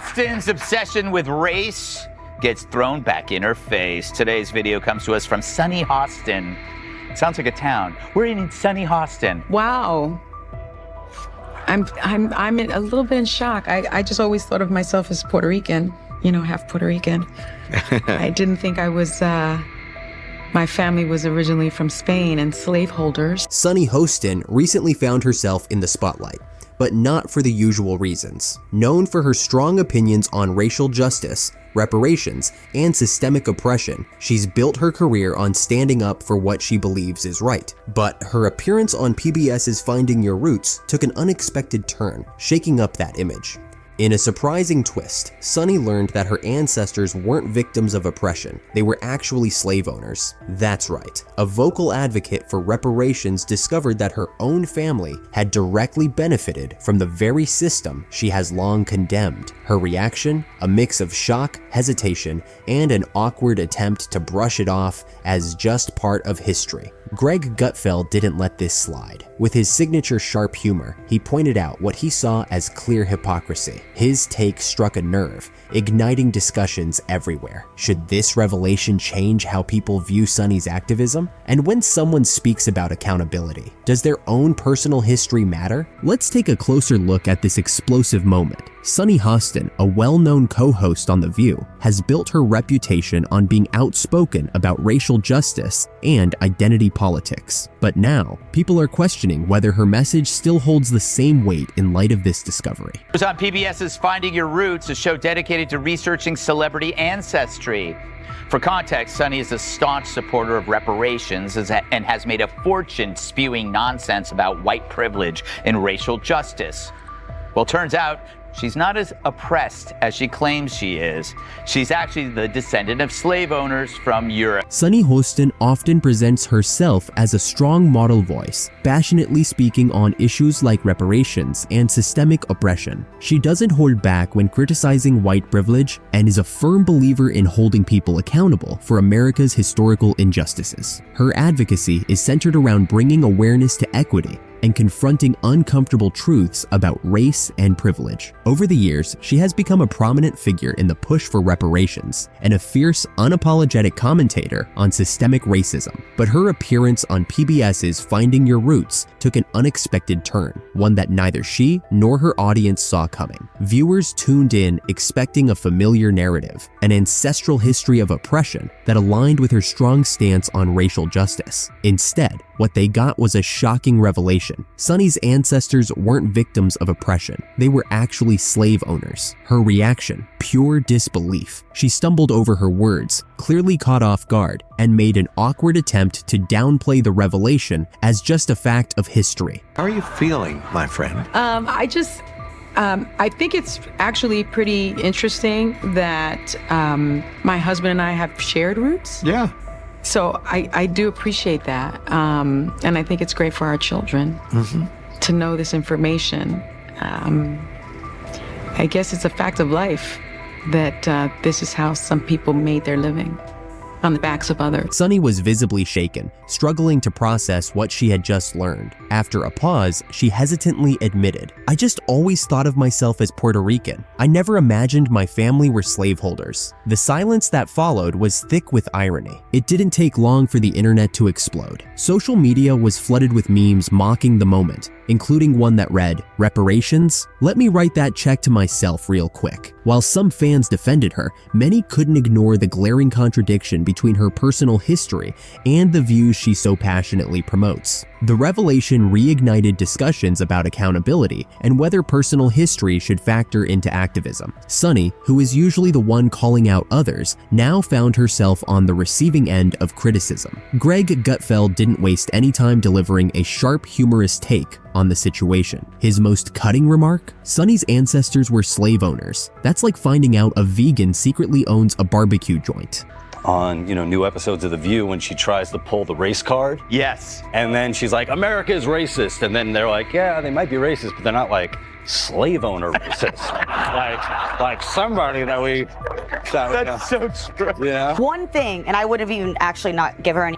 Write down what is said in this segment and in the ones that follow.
Hostin's obsession with race gets thrown back in her face. Today's video comes to us from sunny Hostin. Sounds like a town. We're in sunny Hostin. Wow. I'm a little bit in shock. I just always thought of myself as Puerto Rican, half Puerto Rican. I didn't think I was, my family was originally from Spain and slaveholders. Sunny Hostin recently found herself in the spotlight, but not for the usual reasons. Known for her strong opinions on racial justice, reparations, and systemic oppression, she's built her career on standing up for what she believes is right. But her appearance on PBS's Finding Your Roots took an unexpected turn, shaking up that image. In a surprising twist, Sunny learned that her ancestors weren't victims of oppression, they were actually slave owners. That's right, a vocal advocate for reparations discovered that her own family had directly benefited from the very system she has long condemned. Her reaction? A mix of shock, hesitation, and an awkward attempt to brush it off as just part of history. Greg Gutfeld didn't let this slide. With his signature sharp humor, he pointed out what he saw as clear hypocrisy. His take struck a nerve, igniting discussions everywhere. Should this revelation change how people view Sunny's activism? And when someone speaks about accountability, does their own personal history matter? Let's take a closer look at this explosive moment. Sunny Hostin, a well-known co-host on The View, has built her reputation on being outspoken about racial justice and identity politics. But now, people are questioning whether her message still holds the same weight in light of this discovery. It was on PBS's Finding Your Roots, a show dedicated to researching celebrity ancestry. For context, Sunny is a staunch supporter of reparations and has made a fortune spewing nonsense about white privilege and racial justice. Well, turns out, she's not as oppressed as she claims she is. She's actually the descendant of slave owners from Europe. Sunny Hostin often presents herself as a strong model voice, passionately speaking on issues like reparations and systemic oppression. She doesn't hold back when criticizing white privilege and is a firm believer in holding people accountable for America's historical injustices. Her advocacy is centered around bringing awareness to equity and confronting uncomfortable truths about race and privilege. Over the years, she has become a prominent figure in the push for reparations and a fierce, unapologetic commentator on systemic racism. But her appearance on PBS's Finding Your Roots took an unexpected turn, one that neither she nor her audience saw coming. Viewers tuned in expecting a familiar narrative, an ancestral history of oppression that aligned with her strong stance on racial justice. Instead, what they got was a shocking revelation. Sunny's ancestors weren't victims of oppression. They were actually slave owners. Her reaction? Pure disbelief. She stumbled over her words, clearly caught off guard, and made an awkward attempt to downplay the revelation as just a fact of history. How are you feeling, my friend? I think it's actually pretty interesting that my husband and I have shared roots. Yeah. So I do appreciate that. And I think it's great for our children to know this information. I guess it's a fact of life that this is how some people made their living, on the backs of others. Sunny was visibly shaken, struggling to process what she had just learned. After a pause, she hesitantly admitted, "I just always thought of myself as Puerto Rican. I never imagined my family were slaveholders." The silence that followed was thick with irony. It didn't take long for the internet to explode. Social media was flooded with memes mocking the moment, including one that read, "Reparations? Let me write that check to myself real quick." While some fans defended her, many couldn't ignore the glaring contradiction between her personal history and the views she so passionately promotes. The revelation reignited discussions about accountability and whether personal history should factor into activism. Sunny, who is usually the one calling out others, now found herself on the receiving end of criticism. Greg Gutfeld didn't waste any time delivering a sharp, humorous take on the situation. His most cutting remark? Sunny's ancestors were slave owners. That's like finding out a vegan secretly owns a barbecue joint. On, new episodes of The View when she tries to pull the race card. Yes. And then she's like, America is racist. And then they're like, yeah, they might be racist, but they're not like slave owner racist. like somebody that we... That's so true. Yeah. One thing, and I would have even actually not give her any,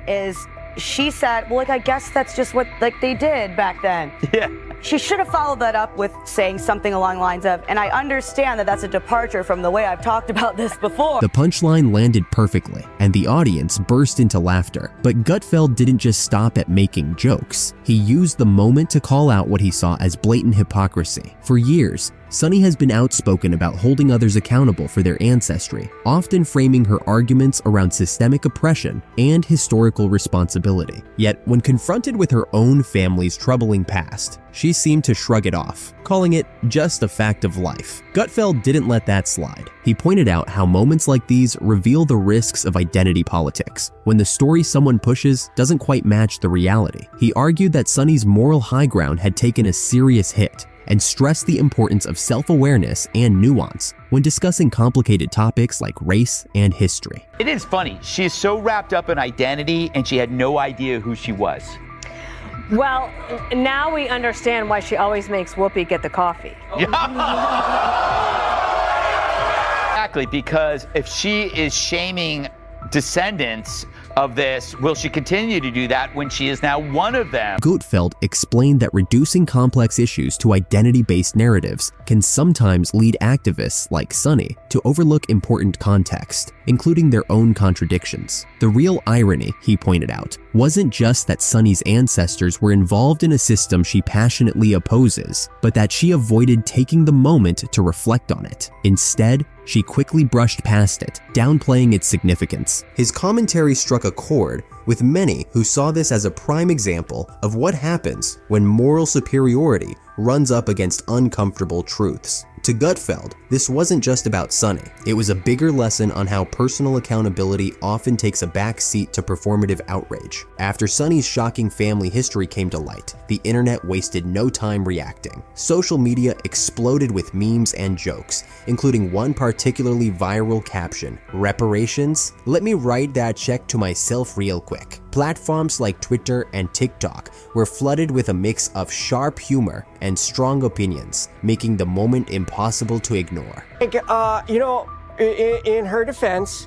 is she said, well, like, I guess that's just what, like, they did back then. Yeah. She should have followed that up with saying something along the lines of, and I understand that that's a departure from the way I've talked about this before. The punchline landed perfectly, and the audience burst into laughter. But Gutfeld didn't just stop at making jokes. He used the moment to call out what he saw as blatant hypocrisy. For years, Sunny has been outspoken about holding others accountable for their ancestry, often framing her arguments around systemic oppression and historical responsibility. Yet, when confronted with her own family's troubling past, she seemed to shrug it off, calling it just a fact of life. Gutfeld didn't let that slide. He pointed out how moments like these reveal the risks of identity politics, when the story someone pushes doesn't quite match the reality. He argued that Sunny's moral high ground had taken a serious hit, and stressed the importance of self-awareness and nuance when discussing complicated topics like race and history. It is funny. She is so wrapped up in identity and she had no idea who she was. Well, now we understand why she always makes Whoopi get the coffee. Exactly, because if she is shaming descendants of this, will she continue to do that when she is now one of them? Gutfeld explained that reducing complex issues to identity-based narratives can sometimes lead activists like Sunny to overlook important context, including their own contradictions. The real irony, he pointed out, wasn't just that Sunny's ancestors were involved in a system she passionately opposes, but that she avoided taking the moment to reflect on it. Instead, she quickly brushed past it, downplaying its significance. His commentary struck a chord with many who saw this as a prime example of what happens when moral superiority runs up against uncomfortable truths. To Gutfeld, this wasn't just about Sunny. It was a bigger lesson on how personal accountability often takes a back seat to performative outrage. After Sunny's shocking family history came to light, the internet wasted no time reacting. Social media exploded with memes and jokes, including one particularly viral caption, "Reparations? Let me write that check to myself real quick." Platforms like Twitter and TikTok were flooded with a mix of sharp humor and strong opinions, making the moment impossible to ignore. You know, in her defense,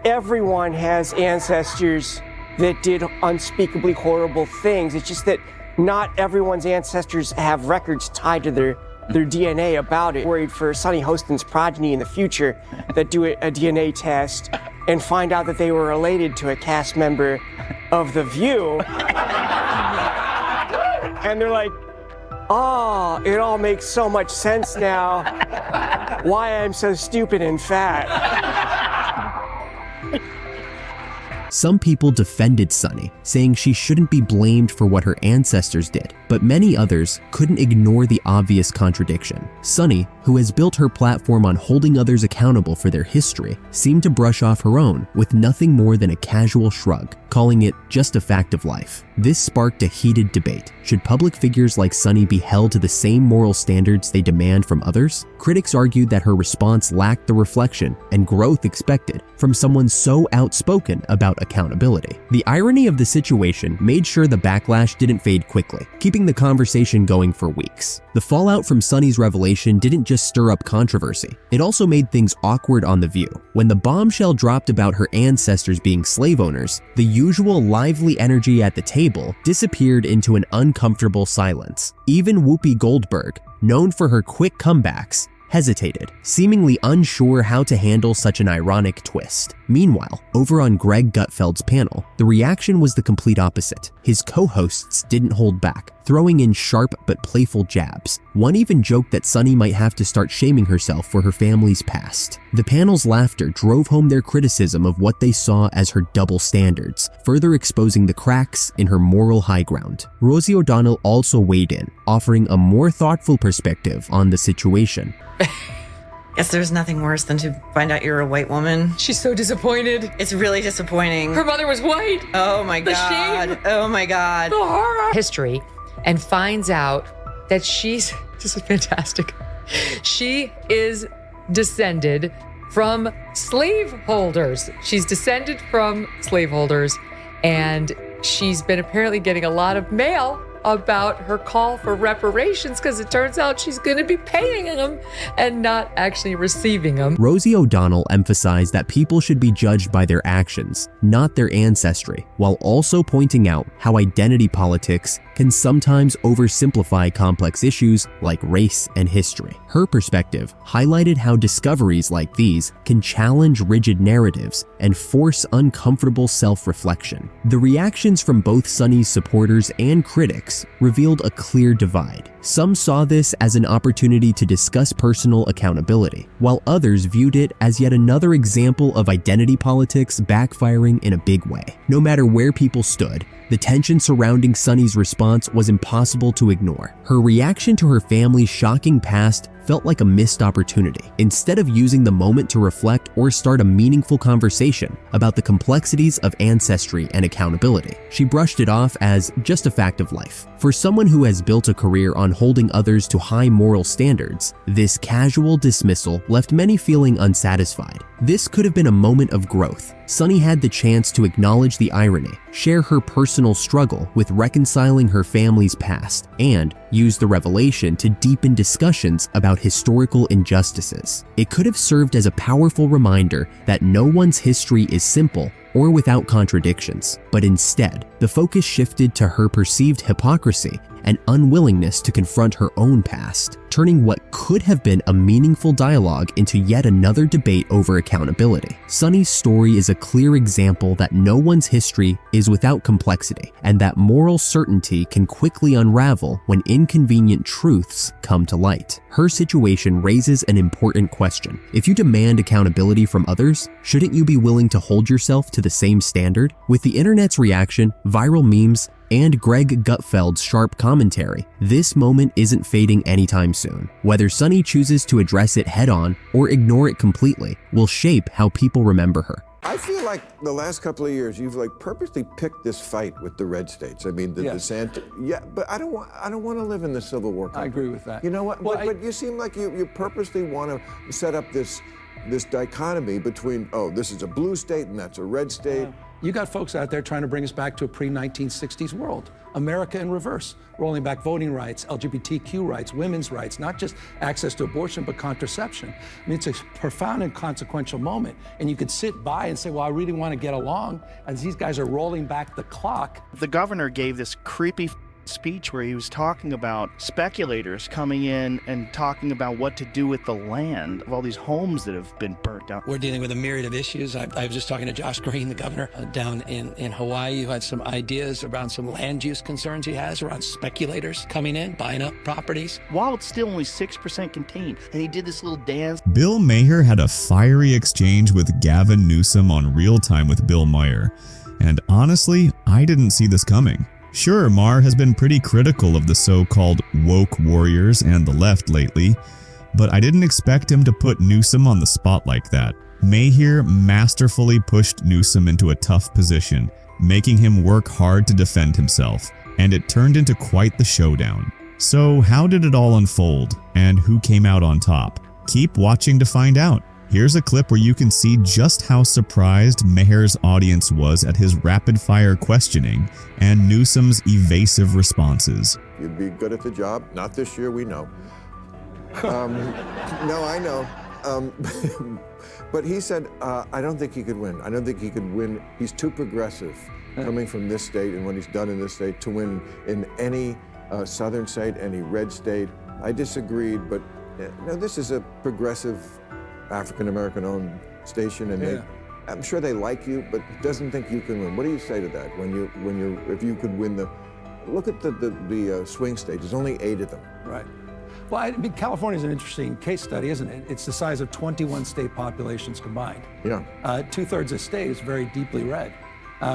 everyone has ancestors that did unspeakably horrible things. It's just that not everyone's ancestors have records tied to their DNA about it. Worried for Sunny Hostin's progeny in the future that do a DNA test and find out that they were related to a cast member of The View. And they're like, oh, it all makes so much sense now why I'm so stupid and fat. Some people defended Sunny, saying she shouldn't be blamed for what her ancestors did, but many others couldn't ignore the obvious contradiction. Sunny, who has built her platform on holding others accountable for their history, seemed to brush off her own with nothing more than a casual shrug, calling it just a fact of life. This sparked a heated debate. Should public figures like Sunny be held to the same moral standards they demand from others? Critics argued that her response lacked the reflection and growth expected from someone so outspoken about accountability. The irony of the situation made sure the backlash didn't fade quickly, keeping the conversation going for weeks. The fallout from Sunny's revelation didn't just stir up controversy, it also made things awkward on The View. When the bombshell dropped about her ancestors being slave owners, the usual lively energy at the table disappeared into an uncomfortable silence. Even Whoopi Goldberg, known for her quick comebacks, hesitated, seemingly unsure how to handle such an ironic twist. Meanwhile, over on Greg Gutfeld's panel, the reaction was the complete opposite. His co-hosts didn't hold back, throwing in sharp but playful jabs. One even joked that Sunny might have to start shaming herself for her family's past. The panel's laughter drove home their criticism of what they saw as her double standards, further exposing the cracks in her moral high ground. Rosie O'Donnell also weighed in, offering a more thoughtful perspective on the situation. Guess there's nothing worse than to find out you're a white woman. She's so disappointed. It's really disappointing. Her mother was white. Oh my God. Shame. Oh my God. The horror. History, and finds out that this is fantastic. She is descended from slaveholders. She's descended from slaveholders, and she's been apparently getting a lot of mail about her call for reparations because it turns out she's going to be paying them and not actually receiving them. Rosie O'Donnell emphasized that people should be judged by their actions, not their ancestry, while also pointing out how identity politics can sometimes oversimplify complex issues like race and history. Her perspective highlighted how discoveries like these can challenge rigid narratives and force uncomfortable self-reflection. The reactions from both Sonny's supporters and critics revealed a clear divide. Some saw this as an opportunity to discuss personal accountability, while others viewed it as yet another example of identity politics backfiring in a big way. No matter where people stood, the tension surrounding Sonny's response was impossible to ignore. Her reaction to her family's shocking past felt like a missed opportunity. Instead of using the moment to reflect or start a meaningful conversation about the complexities of ancestry and accountability, she brushed it off as just a fact of life. For someone who has built a career on holding others to high moral standards, this casual dismissal left many feeling unsatisfied. This could have been a moment of growth. Sonny had the chance to acknowledge the irony, share her personal struggle with reconciling her family's past, and use the revelation to deepen discussions about historical injustices. It could have served as a powerful reminder that no one's history is simple or without contradictions, but instead, the focus shifted to her perceived hypocrisy and unwillingness to confront her own past, turning what could have been a meaningful dialogue into yet another debate over accountability. Sonny's story is a clear example that no one's history is without complexity, and that moral certainty can quickly unravel when inconvenient truths come to light. Her situation raises an important question. If you demand accountability from others, shouldn't you be willing to hold yourself to the same standard? With the internet's reaction, viral memes, and Greg Gutfeld's sharp commentary, this moment isn't fading anytime soon. Whether Sonny chooses to address it head-on or ignore it completely will shape how people remember her. I feel like the last couple of years you've purposely picked this fight with the red states. I mean, the DeSantis. Yeah, but I don't want to live in the Civil War country. I agree with that. You know what? Well, but you seem like you purposely want to set up this dichotomy between, oh, this is a blue state and that's a red state. You got folks out there trying to bring us back to a pre-1960s world. America in reverse, rolling back voting rights, LGBTQ rights, women's rights, not just access to abortion, but contraception. I mean, it's a profound and consequential moment. And you could sit by and say, well, I really want to get along, as these guys are rolling back the clock. The governor gave this creepy speech where he was talking about speculators coming in and talking about what to do with the land of all these homes that have been burnt down. We're dealing with a myriad of issues. I was just talking to Josh Green, the governor down in Hawaii, who had some ideas around some land use concerns he has around speculators coming in, buying up properties. While it's still only 6% contained, and he did this little dance. Bill Maher had a fiery exchange with Gavin Newsom on Real Time with Bill Maher, and honestly, I didn't see this coming. Sure, Maher has been pretty critical of the so-called woke warriors and the left lately, but I didn't expect him to put Newsom on the spot like that. Maher masterfully pushed Newsom into a tough position, making him work hard to defend himself, and it turned into quite the showdown. So how did it all unfold, and who came out on top? Keep watching to find out. Here's a clip where you can see just how surprised Maher's audience was at his rapid-fire questioning and Newsom's evasive responses. You'd be good at the job. Not this year, we know. No, I know. But he said, I don't think he could win. I don't think he could win. He's too progressive coming from this state and what he's done in this state to win in any southern state, any red state. I disagreed, but no, this is a progressive African-American owned station, and I'm sure they like you, but doesn't think you can win. What do you say to that if you could win look at the swing states, there's only 8 of them. Right. Well, I mean, California's an interesting case study, isn't it? It's the size of 21 state populations combined. Yeah. 2/3 of the state is very deeply red.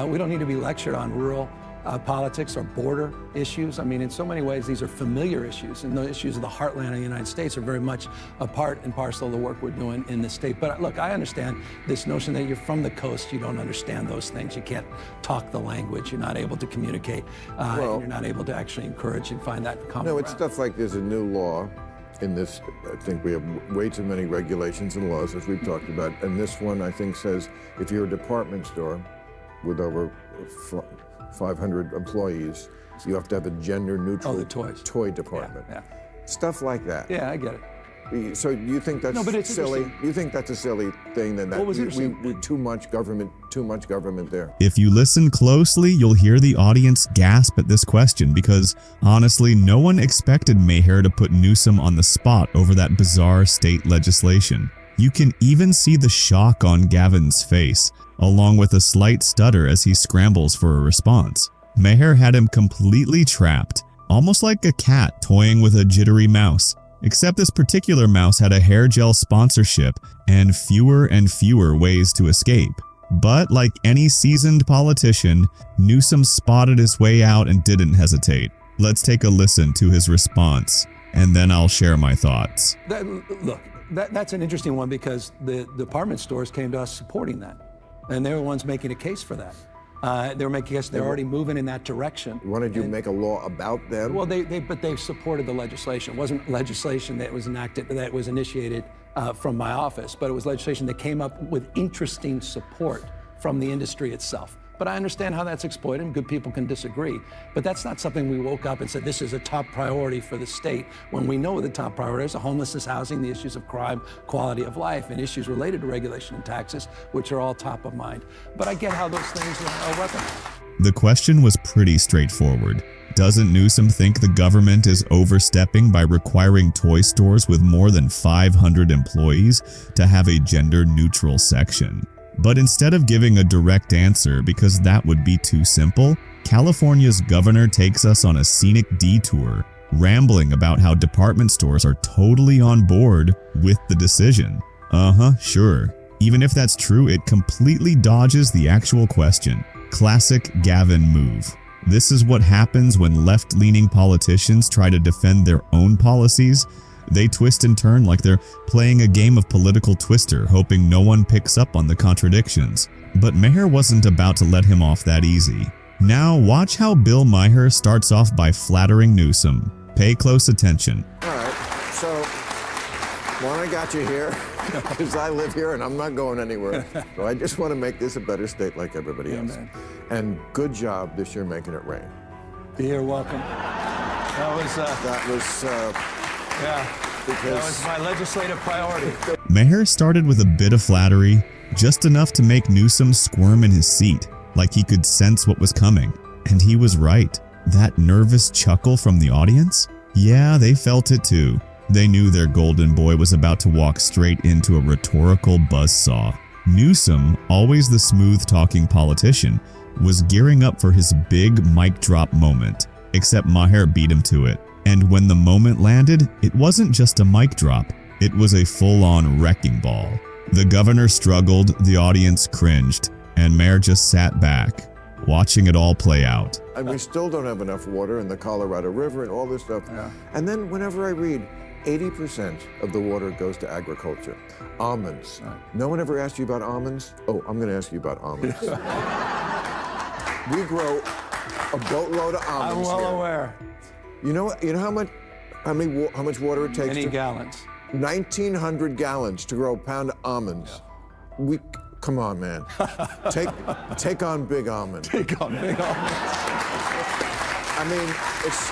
We don't need to be lectured on rural politics or border issues. I mean, in so many ways, these are familiar issues, and the issues of the heartland of the United States are very much a part and parcel of the work we're doing in this state. But look, I understand this notion that you're from the coast, you don't understand those things. You can't talk the language. You're not able to communicate, and you're not able to actually encourage and find that common ground. It's stuff like there's a new law in this. I think we have way too many regulations and laws, as we've talked about. And this one, I think, says if you're a department store with over 500 employees, you have to have a gender-neutral the toys. toy department. Yeah. Stuff like that. Yeah, I get it. So you think that's silly? You think that's a silly thing? Then that we too much government there. If you listen closely, you'll hear the audience gasp at this question because, honestly, no one expected Maher to put Newsom on the spot over that bizarre state legislation. You can even see the shock on Gavin's face, along with a slight stutter as he scrambles for a response. Maher had him completely trapped, almost like a cat toying with a jittery mouse. Except this particular mouse had a hair gel sponsorship and fewer ways to escape. But like any seasoned politician, Newsom spotted his way out and didn't hesitate. Let's take a listen to his response, and then I'll share my thoughts. That's an interesting one because the department stores came to us supporting that. And they were the ones making a case for that. They were making a case they're already moving in that direction. Wanted you to make a law about them? Well, but they supported the legislation. It wasn't legislation that was enacted, that was initiated from my office, but it was legislation that came up with interesting support from the industry itself. But I understand how that's exploited, and good people can disagree. But that's not something we woke up and said, this is a top priority for the state, when we know what the top priorities are: homelessness, housing, the issues of crime, quality of life, and issues related to regulation and taxes, which are all top of mind. But I get how those things are weaponized. The question was pretty straightforward. Doesn't Newsom think the government is overstepping by requiring toy stores with more than 500 employees to have a gender-neutral section? But instead of giving a direct answer, because that would be too simple, California's governor takes us on a scenic detour, rambling about how department stores are totally on board with the decision. Sure. Even if that's true, it completely dodges the actual question. Classic Gavin move. This is what happens when left-leaning politicians try to defend their own policies. They twist and turn like they're playing a game of political twister, hoping no one picks up on the contradictions. But Maher wasn't about to let him off that easy. Now watch how Bill Maher starts off by flattering Newsom. Pay close attention. All right, so one, I got you here, because I live here and I'm not going anywhere. So I just want to make this a better state like everybody else. And good job this year making it rain. You're welcome. That was my legislative priority. Maher started with a bit of flattery, just enough to make Newsom squirm in his seat, like he could sense what was coming. And he was right. That nervous chuckle from the audience? Yeah, they felt it too. They knew their golden boy was about to walk straight into a rhetorical buzzsaw. Newsom, always the smooth-talking politician, was gearing up for his big mic drop moment, except Maher beat him to it. And when the moment landed, it wasn't just a mic drop, it was a full-on wrecking ball. The governor struggled, the audience cringed, and Maher just sat back, watching it all play out. And we still don't have enough water in the Colorado River and all this stuff. Yeah. And then whenever I read, 80% of the water goes to agriculture. Almonds. No one ever asked you about almonds? Oh, I'm going to ask you about almonds. We grow a boatload of almonds I'm well here. aware. You know how much water it takes? Many gallons. 1,900 gallons to grow a pound of almonds. Yeah. Come on, man. Take on big almond. Take on big almond. I mean,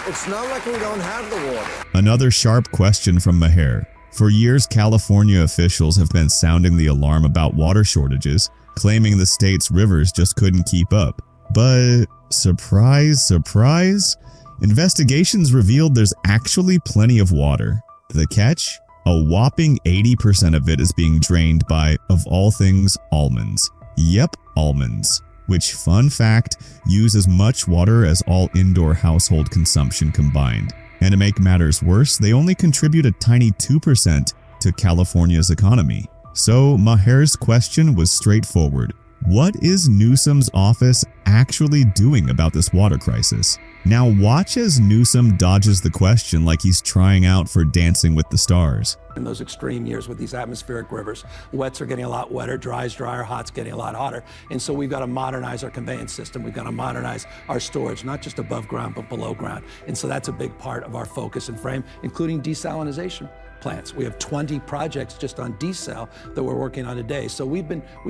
it's not like we don't have the water. Another sharp question from Maher. For years, California officials have been sounding the alarm about water shortages, claiming the state's rivers just couldn't keep up. But surprise, surprise, investigations revealed there's actually plenty of water. The catch? A whopping 80% of it is being drained by, of all things, almonds. Yep, almonds. Which, fun fact, use as much water as all indoor household consumption combined. And to make matters worse, they only contribute a tiny 2% to California's economy. So Maher's question was straightforward. What is Newsom's office actually doing about this water crisis? Now watch as Newsom dodges the question like he's trying out for Dancing with the Stars. In those extreme years with these atmospheric rivers, wets are getting a lot wetter, dry's drier, hot's getting a lot hotter. And so we've got to modernize our conveyance system. We've got to modernize our storage, not just above ground, but below ground. And so that's a big part of our focus and frame, including desalinization. plants. We have 20 projects just on desal that we're working on today. So we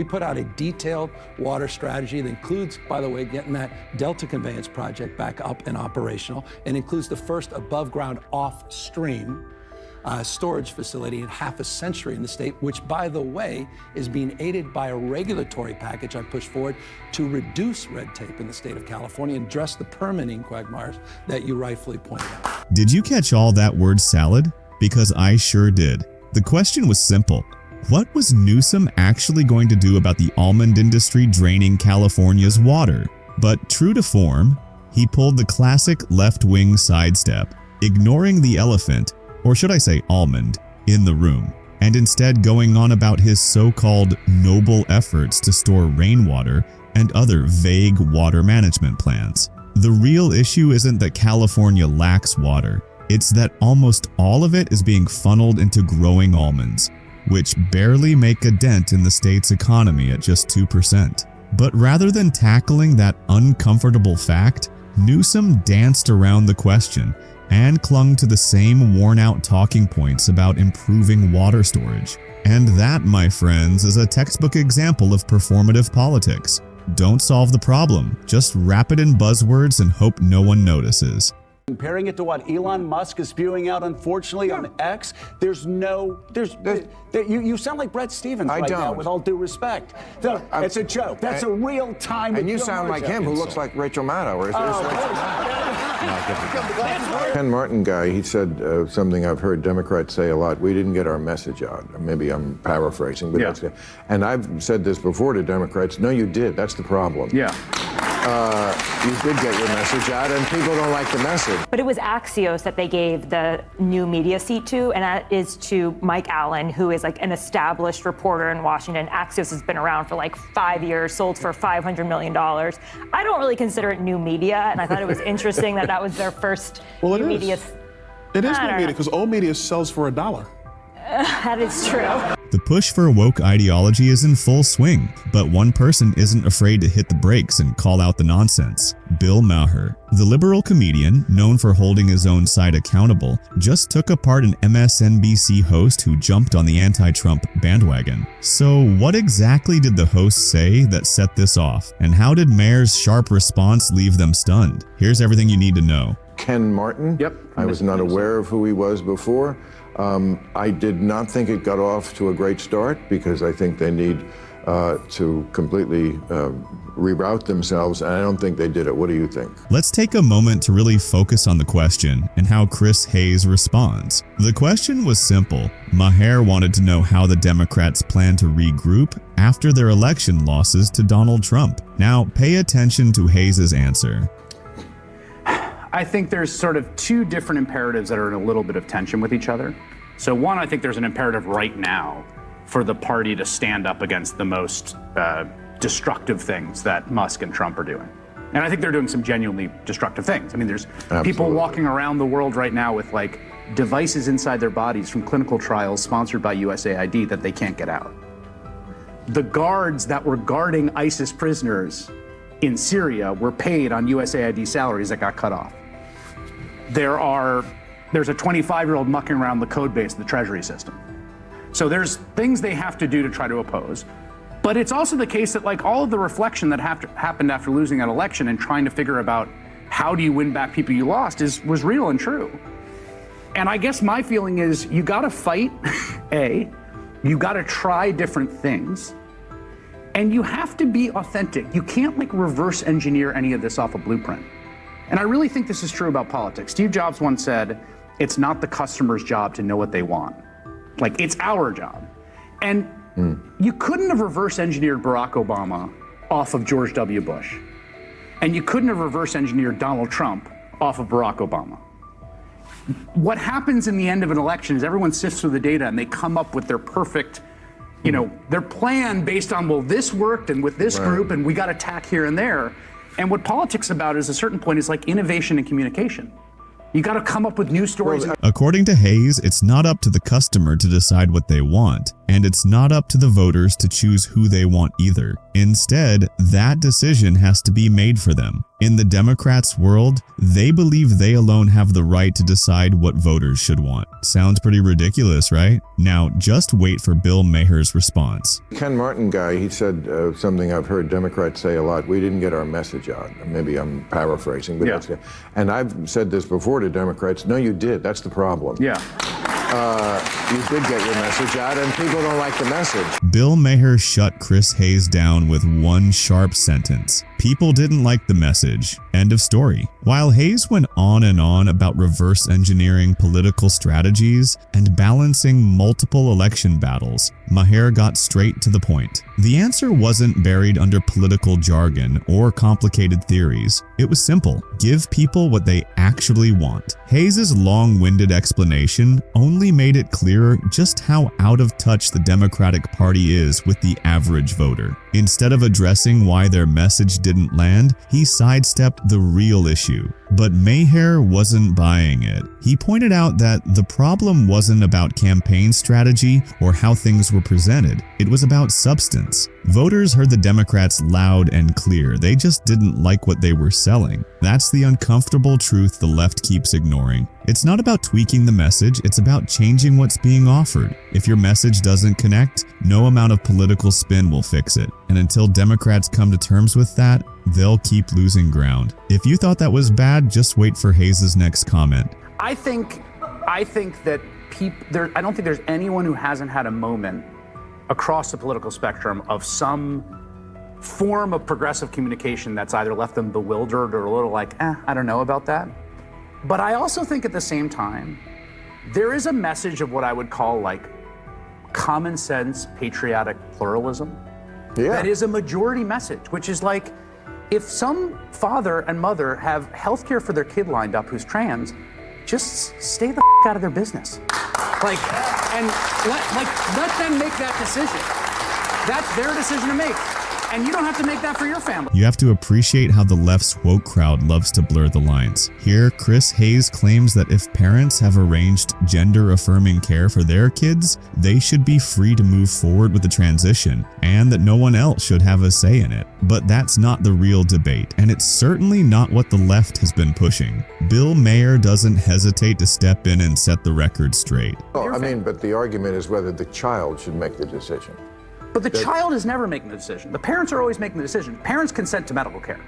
put out a detailed water strategy that includes, by the way, getting that Delta Conveyance project back up and operational, and includes the first above ground off stream storage facility in half a century in the state, which, by the way, is being aided by a regulatory package I pushed forward to reduce red tape in the state of California and address the permitting quagmires that you rightfully pointed out. Did you catch all that word salad? Because I sure did. The question was simple. What was Newsom actually going to do about the almond industry draining California's water? But true to form, he pulled the classic left-wing sidestep, ignoring the elephant, or should I say almond, in the room, and instead going on about his so-called noble efforts to store rainwater and other vague water management plans. The real issue isn't that California lacks water, it's that almost all of it is being funneled into growing almonds, which barely make a dent in the state's economy at just 2%. But rather than tackling that uncomfortable fact, Newsom danced around the question and clung to the same worn-out talking points about improving water storage. And that, my friends, is a textbook example of performative politics. Don't solve the problem, just wrap it in buzzwords and hope no one notices. Comparing it to what Elon Musk is spewing out, unfortunately, on X, you sound like Brett Stevens right now, with all due respect. It's a joke. That's a real time. And you sound like him, who looks like Rachel Maddow. Ken Martin guy, he said something I've heard Democrats say a lot. We didn't get our message out. Maybe I'm paraphrasing, but that's, and I've said this before to Democrats. No, you did. That's the problem. Yeah. You did get your message out, and people don't like the message. But it was Axios that they gave the new media seat to, and that is to Mike Allen, who is like an established reporter in Washington. Axios has been around for like 5 years, sold for $500 million. I don't really consider it new media, and I thought it was interesting that that was their first new media. It is new media, because old media sells for $1. That is true. The push for woke ideology is in full swing, but one person isn't afraid to hit the brakes and call out the nonsense. Bill Maher, the liberal comedian known for holding his own side accountable, just took apart an MSNBC host who jumped on the anti-Trump bandwagon. So what exactly did the host say that set this off, and how did Maher's sharp response leave them stunned? Here's everything you need to know. Ken Martin? Yep. I was not aware of who he was before. I did not think it got off to a great start, because I think they need to completely reroute themselves, and I don't think they did it. What do you think? Let's take a moment to really focus on the question and how Chris Hayes responds. The question was simple. Maher wanted to know how the Democrats plan to regroup after their election losses to Donald Trump. Now, pay attention to Hayes' answer. I think there's sort of two different imperatives that are in a little bit of tension with each other. So one, I think there's an imperative right now for the party to stand up against the most destructive things that Musk and Trump are doing. And I think they're doing some genuinely destructive things. I mean, there's people walking around the world right now with like devices inside their bodies from clinical trials sponsored by USAID that they can't get out. The guards that were guarding ISIS prisoners in Syria were paid on USAID salaries that got cut off. There's a 25-year-old mucking around the code base of the Treasury system. So there's things they have to do to try to oppose. But it's also the case that like all of the reflection that happened after losing that election and trying to figure about how do you win back people you lost was real and true. And I guess my feeling is you gotta fight, you gotta try different things, and you have to be authentic. You can't like reverse engineer any of this off a blueprint. And I really think this is true about politics. Steve Jobs once said, it's not the customer's job to know what they want. Like, it's our job. And you couldn't have reverse engineered Barack Obama off of George W. Bush. And you couldn't have reverse engineered Donald Trump off of Barack Obama. What happens in the end of an election is everyone sifts through the data and they come up with their perfect, their plan based on, well, this worked and with this group and we got attack here and there. And what politics about is a certain point is like innovation and communication. You got to come up with new stories. According to Hayes, it's not up to the customer to decide what they want. And it's not up to the voters to choose who they want either. Instead, that decision has to be made for them. In the Democrats' world, they believe they alone have the right to decide what voters should want. Sounds pretty ridiculous, right? Now, just wait for Bill Maher's response. Ken Martin guy, he said something I've heard Democrats say a lot. We didn't get our message out. Maybe I'm paraphrasing, but that's, and I've said this before to Democrats. No, you did. That's the problem. Yeah. You did get your message out, and people don't like the message. Bill Maher shut Chris Hayes down with one sharp sentence. People didn't like the message. End of story. While Hayes went on and on about reverse engineering political strategies and balancing multiple election battles, Maher got straight to the point. The answer wasn't buried under political jargon or complicated theories. It was simple. Give people what they actually want. Hayes' long-winded explanation only made it clearer just how out of touch the Democratic Party is with the average voter. Instead of addressing why their message didn't land, he sidestepped the real issue. But Maher wasn't buying it. He pointed out that the problem wasn't about campaign strategy or how things were presented. It was about substance. Voters heard the Democrats loud and clear. They just didn't like what they were selling. That's the uncomfortable truth the left keeps ignoring. It's not about tweaking the message, it's about changing what's being offered. If your message doesn't connect, no amount of political spin will fix it. And until Democrats come to terms with that, they'll keep losing ground. If you thought that was bad, just wait for Hayes' next comment. I think that I don't think there's anyone who hasn't had a moment across the political spectrum of some form of progressive communication that's either left them bewildered or a little like, I don't know about that. But I also think at the same time, there is a message of what I would call like common sense, patriotic pluralism. Yeah. That is a majority message, which is like, if some father and mother have healthcare for their kid lined up who's trans, just stay the out of their business. Like, and let them make that decision. That's their decision to make. And you don't have to make that for your family. You have to appreciate how the left's woke crowd loves to blur the lines. Here, Chris Hayes claims that if parents have arranged gender-affirming care for their kids, they should be free to move forward with the transition, and that no one else should have a say in it. But that's not the real debate, and it's certainly not what the left has been pushing. Bill Maher doesn't hesitate to step in and set the record straight. Well, I mean, but the argument is whether the child should make the decision. But the child is never making the decision. The parents are always making the decision. Parents consent to medical care.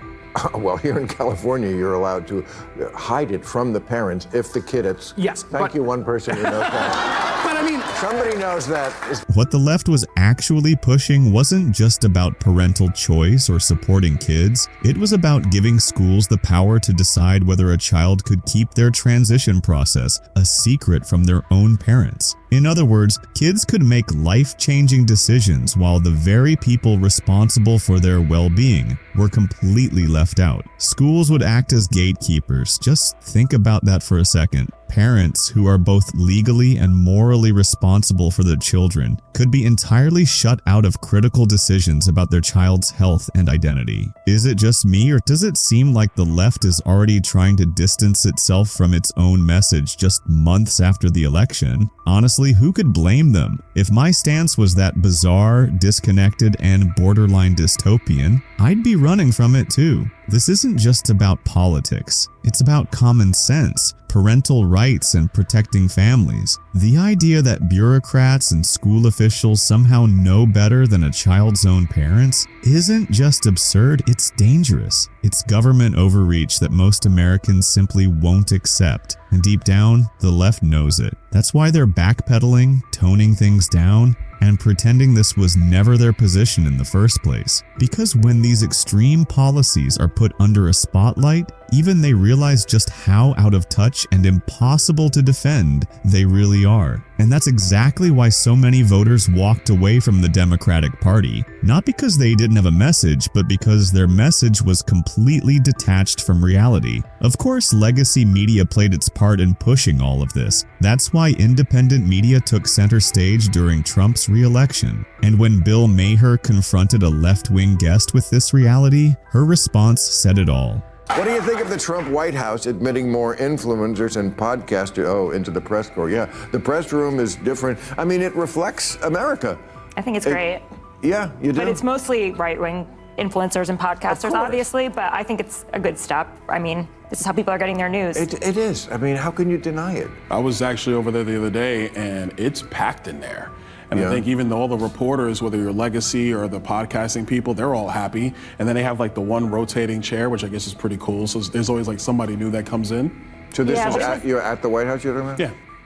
Well, here in California, you're allowed to hide it from the parents if the kid is. Yes. Thank you, one person who knows that. But I mean, somebody knows that. What the left was actually pushing wasn't just about parental choice or supporting kids. It was about giving schools the power to decide whether a child could keep their transition process a secret from their own parents. In other words, kids could make life-changing decisions while the very people responsible for their well-being were completely left out. Schools would act as gatekeepers. Just think about that for a second. Parents who are both legally and morally responsible for their children could be entirely shut out of critical decisions about their child's health and identity. Is it just me, or does it seem like the left is already trying to distance itself from its own message just months after the election? Honestly, who could blame them? If my stance was that bizarre, disconnected, and borderline dystopian, I'd be running from it too. This isn't just about politics. It's about common sense, parental rights, and protecting families. The idea that bureaucrats and school officials somehow know better than a child's own parents isn't just absurd, it's dangerous. It's government overreach that most Americans simply won't accept. And deep down, the left knows it. That's why they're backpedaling, toning things down, and pretending this was never their position in the first place. Because when these extreme policies are put under a spotlight, even they realize just how out of touch and impossible to defend they really are. And that's exactly why so many voters walked away from the Democratic Party. Not because they didn't have a message, but because their message was completely detached from reality. Of course, legacy media played its part in pushing all of this. That's why independent media took center stage during Trump's re-election. And when Bill Maher confronted a left-wing guest with this reality, her response said it all. What do you think of the Trump White House admitting more influencers and podcasters into the press corps? Yeah, the press room is different. I mean, it reflects America. I think it's great. Yeah, you do. But it's mostly right-wing influencers and podcasters, obviously, but I think it's a good step. I mean, this is how people are getting their news. It is. I mean, how can you deny it? I was actually over there the other day, and it's packed in there. And I think even though all the reporters, whether you're Legacy or the podcasting people, they're all happy. And then they have like the one rotating chair, which I guess is pretty cool. So there's always like somebody new that comes in. So this is you're at the White House, you're talking about?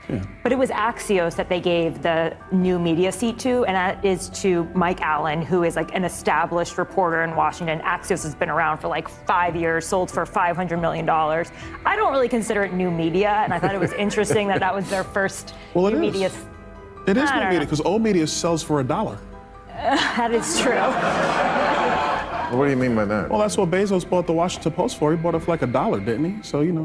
Yeah. But it was Axios that they gave the new media seat to, and that is to Mike Allen, who is like an established reporter in Washington. Axios has been around for like 5 years, sold for $500 million. I don't really consider it new media, and I thought it was interesting that that was their first new media. It is new media, because old media sells for $1. That is true. What do you mean by that? Well, that's what Bezos bought the Washington Post for. He bought it for like $1, didn't he? So, you know.